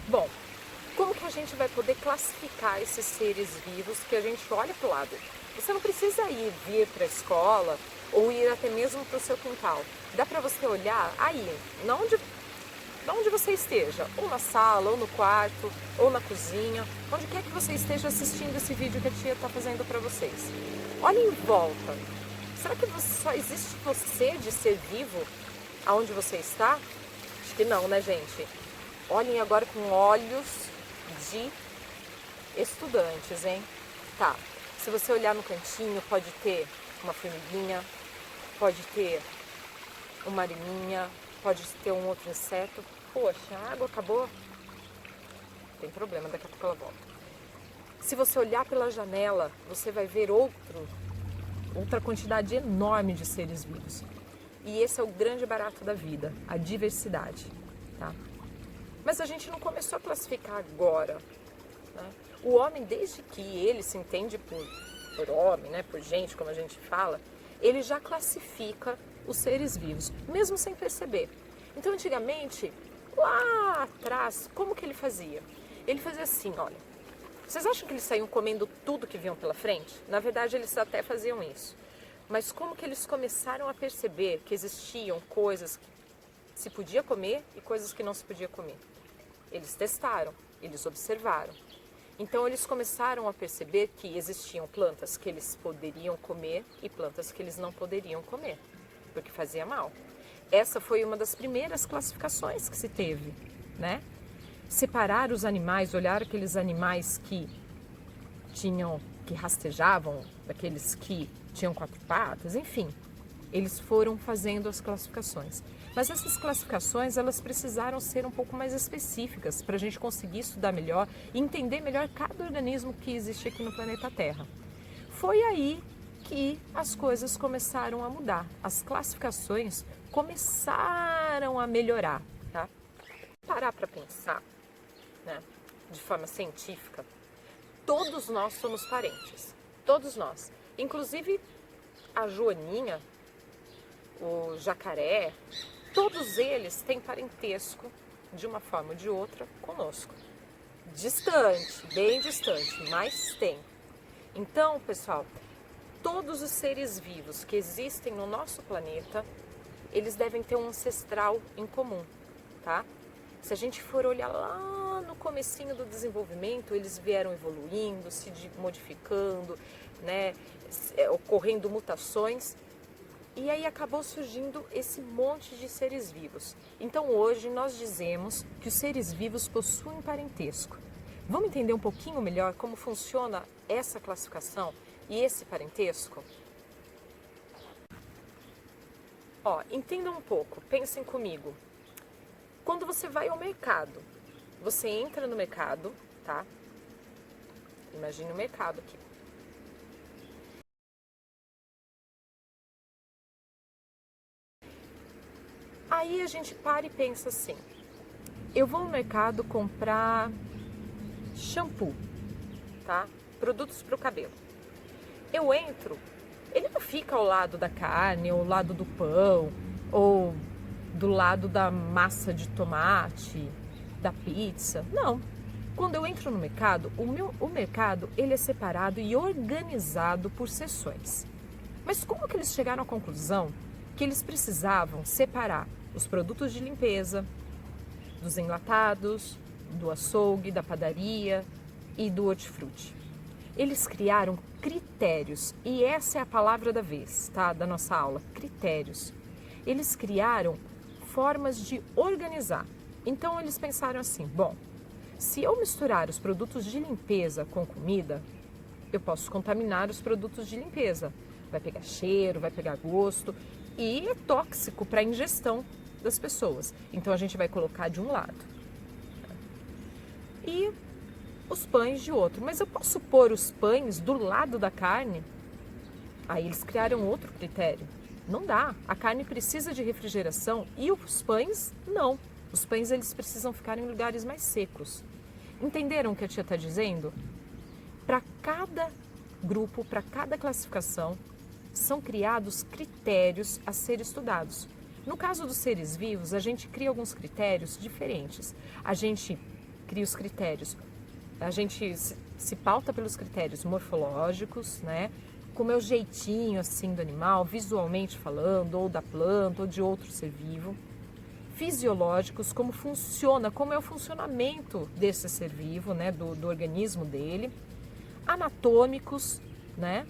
Bom, como que a gente vai poder classificar esses seres vivos que a gente olha para o lado? Você não precisa vir para a escola ou ir até mesmo para o seu quintal. Dá para você olhar aí, onde você esteja, ou na sala, ou no quarto, ou na cozinha, onde quer que você esteja assistindo esse vídeo que a tia está fazendo para vocês. Olhe em volta. Será que só existe você de ser vivo aonde você está? Acho que não, né, gente? Olhem agora com olhos de estudantes, hein? Tá, se você olhar no cantinho, pode ter uma formiguinha, pode ter uma araminha, pode ter um outro inseto. Poxa, a água acabou? Tem problema, daqui a pouco ela volta. Se você olhar pela janela, você vai ver outra quantidade enorme de seres vivos. E esse é o grande barato da vida, a diversidade, tá? Mas a gente não começou a classificar agora, né? O homem, desde que ele se entende por homem, né, por gente, como a gente fala, ele já classifica os seres vivos, mesmo sem perceber. Então, antigamente, lá atrás, como que ele fazia? Ele fazia assim, olha, vocês acham que eles saíam comendo tudo que viam pela frente? Na verdade, eles até faziam isso. Mas como que eles começaram a perceber que existiam coisas que se podia comer e coisas que não se podia comer? Eles testaram, eles observaram. Então eles começaram a perceber que existiam plantas que eles poderiam comer e plantas que eles não poderiam comer, porque fazia mal. Essa foi uma das primeiras classificações que se teve, né? Separar os animais, olhar aqueles animais que rastejavam, daqueles que tinham 4 patas, enfim. Eles foram fazendo as classificações. Mas essas classificações, elas precisaram ser um pouco mais específicas para a gente conseguir estudar melhor e entender melhor cada organismo que existe aqui no planeta Terra. Foi aí que as coisas começaram a mudar. As classificações começaram a melhorar, tá? Parar para pensar, né, de forma científica, todos nós somos parentes. Todos nós. Inclusive a joaninha, o jacaré, todos eles têm parentesco, de uma forma ou de outra, conosco. Distante, bem distante, mas tem. Então, pessoal, todos os seres vivos que existem no nosso planeta, eles devem ter um ancestral em comum, tá? Se a gente for olhar lá no comecinho do desenvolvimento, eles vieram evoluindo, se modificando, né, ocorrendo mutações. E aí acabou surgindo esse monte de seres vivos. Então hoje nós dizemos que os seres vivos possuem parentesco. Vamos entender um pouquinho melhor como funciona essa classificação e esse parentesco? Ó, entendam um pouco, pensem comigo. Quando você vai ao mercado, você entra no mercado, tá? Imagine o mercado aqui. Aí a gente para e pensa assim, eu vou no mercado comprar shampoo, tá? Produtos para o cabelo. Eu entro, ele não fica ao lado da carne, ou ao lado do pão, ou do lado da massa de tomate, da pizza. Não. Quando eu entro no mercado, o mercado ele é separado e organizado por seções. Mas como que eles chegaram à conclusão que eles precisavam separar os produtos de limpeza dos enlatados, do açougue, da padaria e do hortifruti? Eles criaram critérios, e essa é a palavra da vez, tá? Da nossa aula, critérios. Eles criaram formas de organizar. Então eles pensaram assim, bom, se eu misturar os produtos de limpeza com comida, eu posso contaminar os produtos de limpeza. Vai pegar cheiro, vai pegar gosto e é tóxico para a ingestão das pessoas. Então a gente vai colocar de um lado e os pães de outro. Mas eu posso pôr os pães do lado da carne? Aí eles criaram outro critério. Não dá. A carne precisa de refrigeração e os pães não. Os pães eles precisam ficar em lugares mais secos. Entenderam o que a tia está dizendo? Para cada grupo, para cada classificação, são criados critérios a ser estudados. No caso dos seres vivos, a gente cria alguns critérios diferentes. A gente cria os critérios. A gente se pauta pelos critérios morfológicos, né? Como é o jeitinho assim do animal, visualmente falando, ou da planta, ou de outro ser vivo. Fisiológicos, como funciona, como é o funcionamento desse ser vivo, né? Do organismo dele. Anatômicos, né?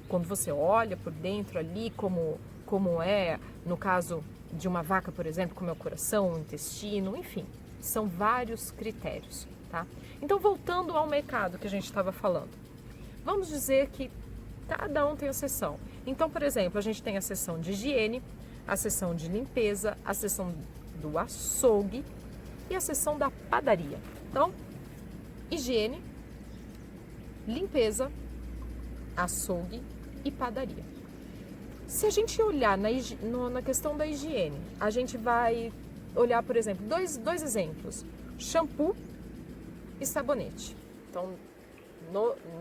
Quando você olha por dentro ali, como é, no caso de uma vaca, por exemplo, como é o coração, o intestino, enfim, são vários critérios, tá? Então, voltando ao mercado que a gente estava falando, vamos dizer que cada um tem a seção. Então, por exemplo, a gente tem a seção de higiene, a seção de limpeza, a seção do açougue e a seção da padaria. Então, higiene, limpeza, açougue e padaria. Se a gente olhar na questão da higiene, a gente vai olhar, por exemplo, dois exemplos: shampoo e sabonete. Então,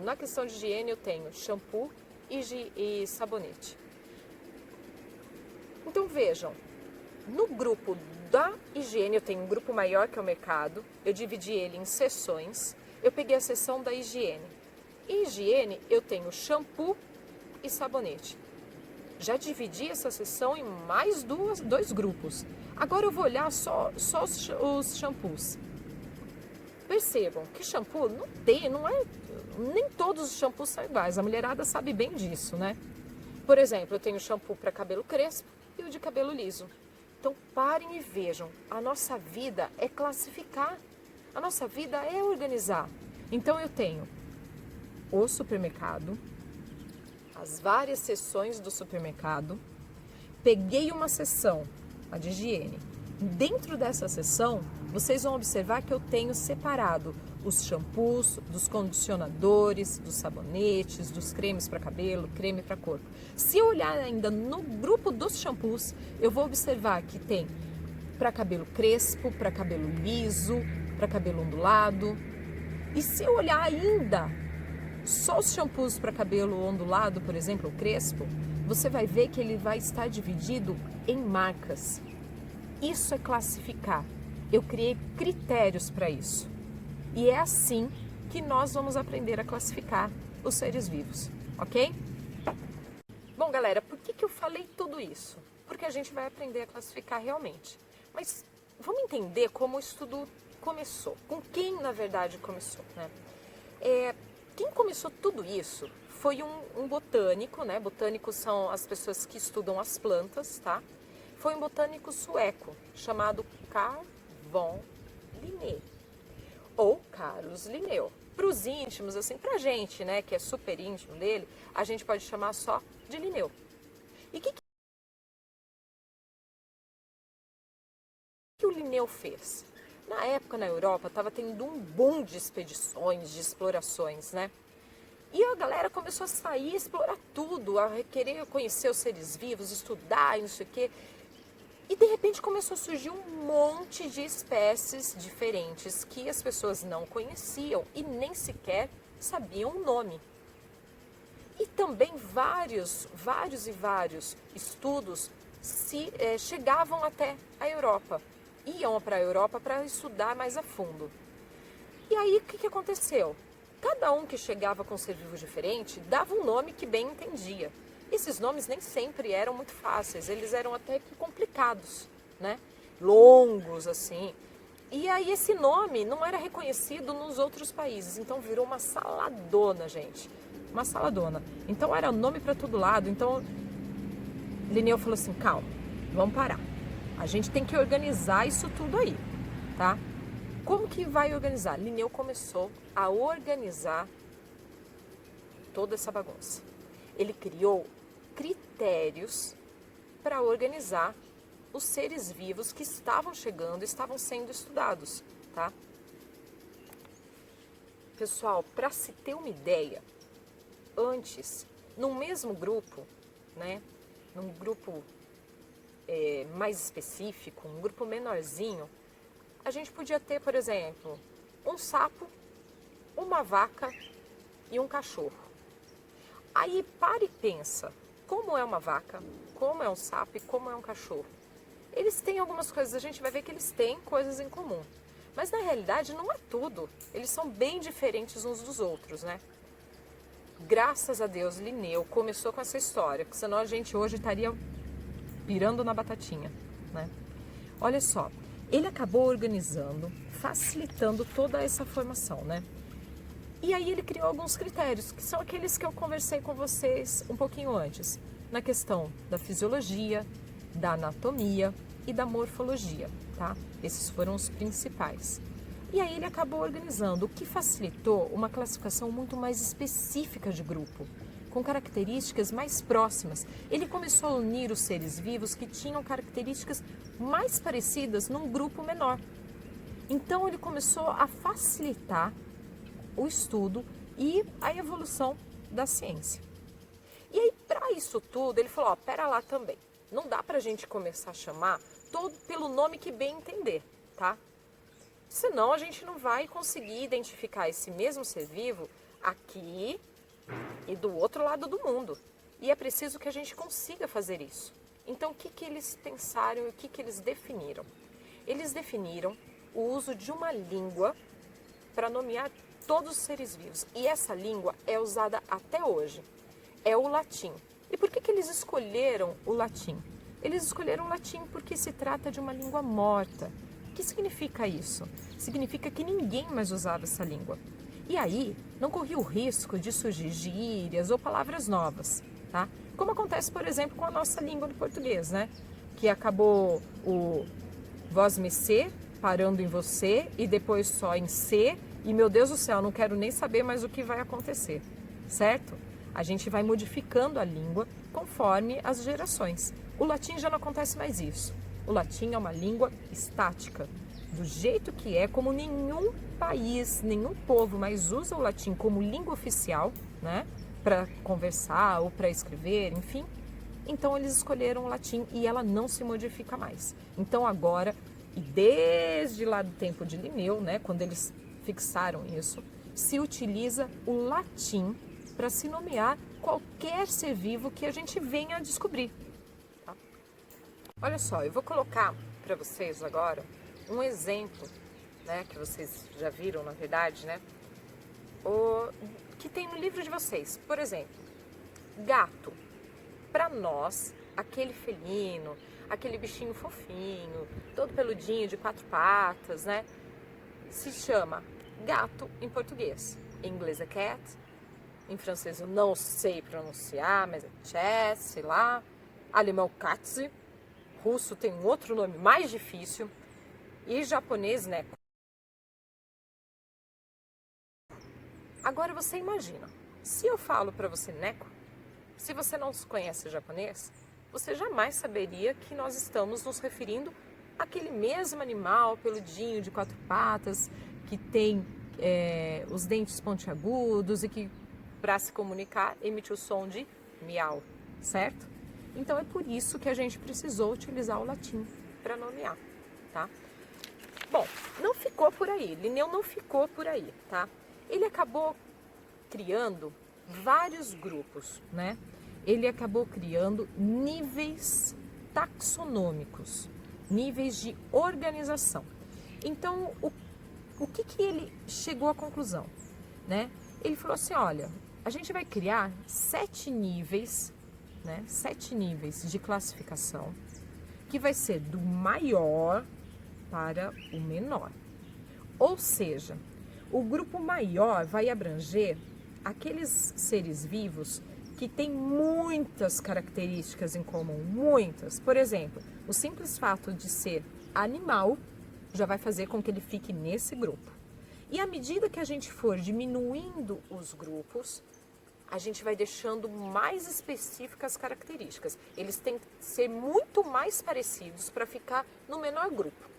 na questão de higiene eu tenho shampoo e sabonete. Então vejam, no grupo da higiene eu tenho um grupo maior que é o mercado, eu dividi ele em seções, eu peguei a seção da higiene. Em higiene eu tenho shampoo e sabonete. Já dividi essa seção em mais dois grupos. Agora eu vou olhar só os shampoos. Percebam que shampoo nem todos os shampoos são iguais, a mulherada sabe bem disso, né? Por exemplo, eu tenho shampoo para cabelo crespo e o de cabelo liso. Então parem e vejam, a nossa vida é classificar, a nossa vida é organizar. Então eu tenho o supermercado, as várias seções do supermercado, peguei uma seção, a de higiene. Dentro dessa seção, vocês vão observar que eu tenho separado os shampoos, dos condicionadores, dos sabonetes, dos cremes para cabelo, creme para corpo. Se eu olhar ainda no grupo dos shampoos, eu vou observar que tem para cabelo crespo, para cabelo liso, para cabelo ondulado. E se eu olhar ainda só os shampoos para cabelo ondulado, por exemplo, o crespo, você vai ver que ele vai estar dividido em marcas. Isso é classificar. Eu criei critérios para isso. E é assim que nós vamos aprender a classificar os seres vivos, ok? Bom, galera, por que eu falei tudo isso? Porque a gente vai aprender a classificar realmente. Mas vamos entender como o estudo começou. Com quem, na verdade, começou, né? Quem começou tudo isso foi um botânico, né? Botânicos são as pessoas que estudam as plantas, tá? Foi um botânico sueco chamado Carl von Linné, ou Carlos Linneu. Para os íntimos, assim, pra gente, né, que é super íntimo dele, a gente pode chamar só de Linneu. E o que o Linneu fez? Na época, na Europa, estava tendo um boom de expedições, de explorações, né? E a galera começou a sair, explorar tudo, a querer conhecer os seres vivos, estudar e não sei o quê. E de repente começou a surgir um monte de espécies diferentes que as pessoas não conheciam e nem sequer sabiam o nome. E também vários estudos chegavam até a Europa, iam para a Europa para estudar mais a fundo. E aí o que aconteceu? Cada um que chegava com um ser vivo diferente dava um nome que bem entendia. Esses nomes nem sempre eram muito fáceis, eles eram até que complicados, né? Longos, assim. E aí esse nome não era reconhecido nos outros países, então virou uma saladona, gente. Uma saladona. Então era nome para todo lado. Então Linneu falou assim, calma, vamos parar. A gente tem que organizar isso tudo aí, tá? Como que vai organizar? Linneu começou a organizar toda essa bagunça. Ele criou critérios para organizar os seres vivos que estavam chegando, estavam sendo estudados, tá? Pessoal, para se ter uma ideia, antes, no mesmo grupo, né, num grupo mais específico, um grupo menorzinho, a gente podia ter, por exemplo, um sapo, uma vaca e um cachorro. Aí para e pensa, como é uma vaca, como é um sapo e como é um cachorro. Eles têm algumas coisas, a gente vai ver que eles têm coisas em comum. Mas na realidade não é tudo. Eles são bem diferentes uns dos outros, né? Graças a Deus, Linneu começou com essa história, porque senão a gente hoje estaria pirando na batatinha, né? Olha só, ele acabou organizando, facilitando toda essa formação, né? E aí ele criou alguns critérios, que são aqueles que eu conversei com vocês um pouquinho antes, na questão da fisiologia, da anatomia e da morfologia, tá? Esses foram os principais. E aí ele acabou organizando, o que facilitou uma classificação muito mais específica de grupo, com características mais próximas. Ele começou a unir os seres vivos que tinham características mais parecidas num grupo menor. Então ele começou a facilitar o estudo e a evolução da ciência. E aí, para isso tudo, ele falou, pera lá também, não dá pra gente começar a chamar todo pelo nome que bem entender, tá? Senão a gente não vai conseguir identificar esse mesmo ser vivo aqui e do outro lado do mundo. E é preciso que a gente consiga fazer isso. Então, o que eles pensaram e o que eles definiram? Eles definiram o uso de uma língua para nomear todos os seres vivos. E essa língua é usada até hoje. É o latim. E por que eles escolheram o latim? Eles escolheram o latim porque se trata de uma língua morta. O que significa isso? Significa que ninguém mais usava essa língua. E aí, não corria o risco de surgir gírias ou palavras novas, tá? Como acontece, por exemplo, com a nossa língua do português, né? Que acabou o vós me ser, parando em você, e depois só em ser, e meu Deus do céu, não quero nem saber mais o que vai acontecer, certo? A gente vai modificando a língua conforme as gerações. O latim já não acontece mais isso. O latim é uma língua estática, do jeito que é, como nenhum país, nenhum povo mais usa o latim como língua oficial, né, para conversar ou para escrever, enfim. Então eles escolheram o latim e ela não se modifica mais. Então agora, e desde lá do tempo de Linneu, né, quando eles fixaram isso, se utiliza o latim para se nomear qualquer ser vivo que a gente venha a descobrir. Tá? Olha só, eu vou colocar para vocês agora um exemplo, né, que vocês já viram, na verdade, né, que tem no livro de vocês. Por exemplo, gato. Para nós, aquele felino, aquele bichinho fofinho, todo peludinho, de 4 patas, né, se chama gato em português. Em inglês é cat, em francês eu não sei pronunciar, mas é chat, sei lá. Alemão katze, russo tem um outro nome mais difícil, e japonês neko. Agora você imagina, se eu falo para você neko, se você não conhece japonês, você jamais saberia que nós estamos nos referindo àquele mesmo animal peludinho de 4 patas, que tem os dentes pontiagudos e que, para se comunicar, emite o som de miau, certo? Então é por isso que a gente precisou utilizar o latim para nomear, tá? Bom, não ficou por aí, Linneu não ficou por aí, tá? Ele acabou criando vários grupos, né? Ele acabou criando níveis taxonômicos, níveis de organização. Então, o que ele chegou à conclusão, né? Ele falou assim, olha, a gente vai criar 7 níveis, né? 7 níveis de classificação, que vai ser do maior para o menor. Ou seja, o grupo maior vai abranger aqueles seres vivos que têm muitas características em comum, muitas. Por exemplo, o simples fato de ser animal já vai fazer com que ele fique nesse grupo. E à medida que a gente for diminuindo os grupos, a gente vai deixando mais específicas características. Eles têm que ser muito mais parecidos para ficar no menor grupo.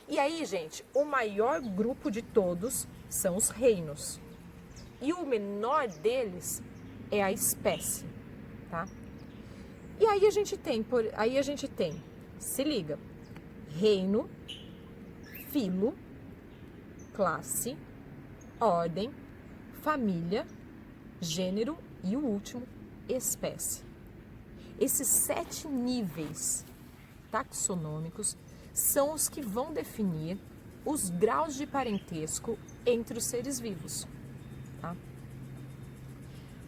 E aí, gente, o maior grupo de todos são os reinos. E o menor deles é a espécie, tá? E aí a gente tem, se liga, reino, filo, classe, ordem, família, gênero e o último, espécie. Esses 7 níveis taxonômicos são os que vão definir os graus de parentesco entre os seres vivos, tá?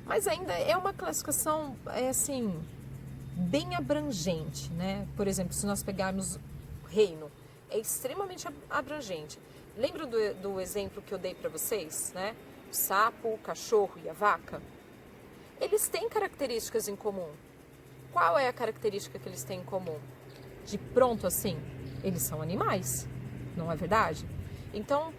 Mas ainda é uma classificação, assim, bem abrangente, né? Por exemplo, se nós pegarmos reino, é extremamente abrangente. Lembra do exemplo que eu dei para vocês, né? O sapo, o cachorro e a vaca? Eles têm características em comum. Qual é a característica que eles têm em comum? De pronto assim, eles são animais, não é verdade? Então,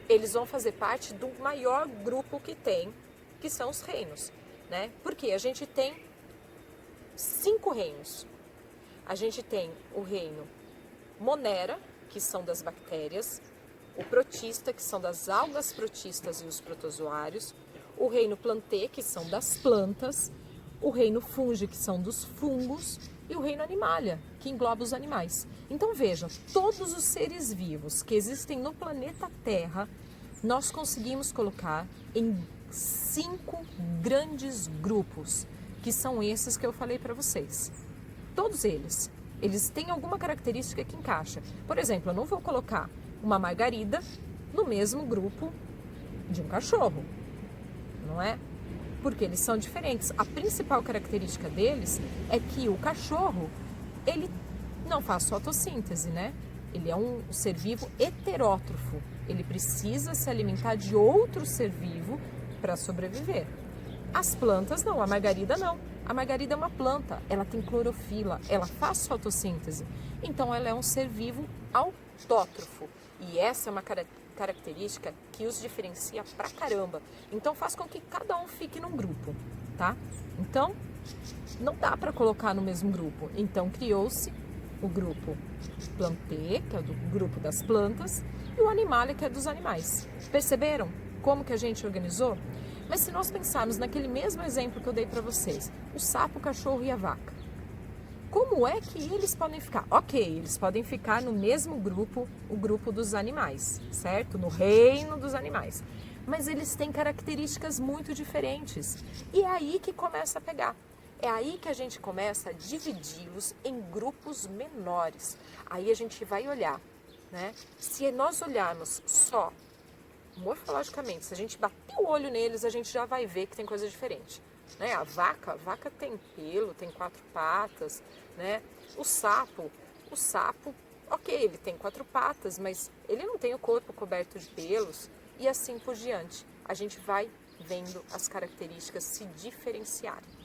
eles vão fazer parte do maior grupo que tem, que são os reinos, né? Porque a gente tem 5 reinos. A gente tem o reino Monera, que são das bactérias, o protista, que são das algas protistas e os protozoários, o reino Plantae, que são das plantas, o reino Fungi, que são dos fungos, e o reino Animalia, que engloba os animais. Então veja, todos os seres vivos que existem no planeta Terra, nós conseguimos colocar em 5 grandes grupos, que são esses que eu falei para vocês. Todos eles têm alguma característica que encaixa. Por exemplo, eu não vou colocar uma margarida no mesmo grupo de um cachorro, não é? Porque eles são diferentes. A principal característica deles é que o cachorro, ele não faz fotossíntese, né? Ele é um ser vivo heterótrofo. Ele precisa se alimentar de outro ser vivo para sobreviver. As plantas não, a margarida não. A margarida é uma planta, ela tem clorofila, ela faz fotossíntese. Então ela é um ser vivo autótrofo. E essa é uma característica que os diferencia pra caramba. Então faz com que cada um fique num grupo, tá? Então não dá para colocar no mesmo grupo. Então criou-se o grupo Plantae, que é do grupo das plantas, e o Animalia, que é dos animais. Perceberam como que a gente organizou? Mas se nós pensarmos naquele mesmo exemplo que eu dei para vocês, o sapo, o cachorro e a vaca, como é que eles podem ficar? Ok, eles podem ficar no mesmo grupo, o grupo dos animais, certo? No reino dos animais. Mas eles têm características muito diferentes. E é aí que começa a pegar. É aí que a gente começa a dividi-los em grupos menores. Aí a gente vai olhar, né? Se nós olharmos só morfologicamente, se a gente bater o olho neles, a gente já vai ver que tem coisa diferente, né? A vaca tem pelo, tem 4 patas, né? O sapo, ok, ele tem 4 patas, mas ele não tem o corpo coberto de pelos e assim por diante. A gente vai vendo as características se diferenciarem.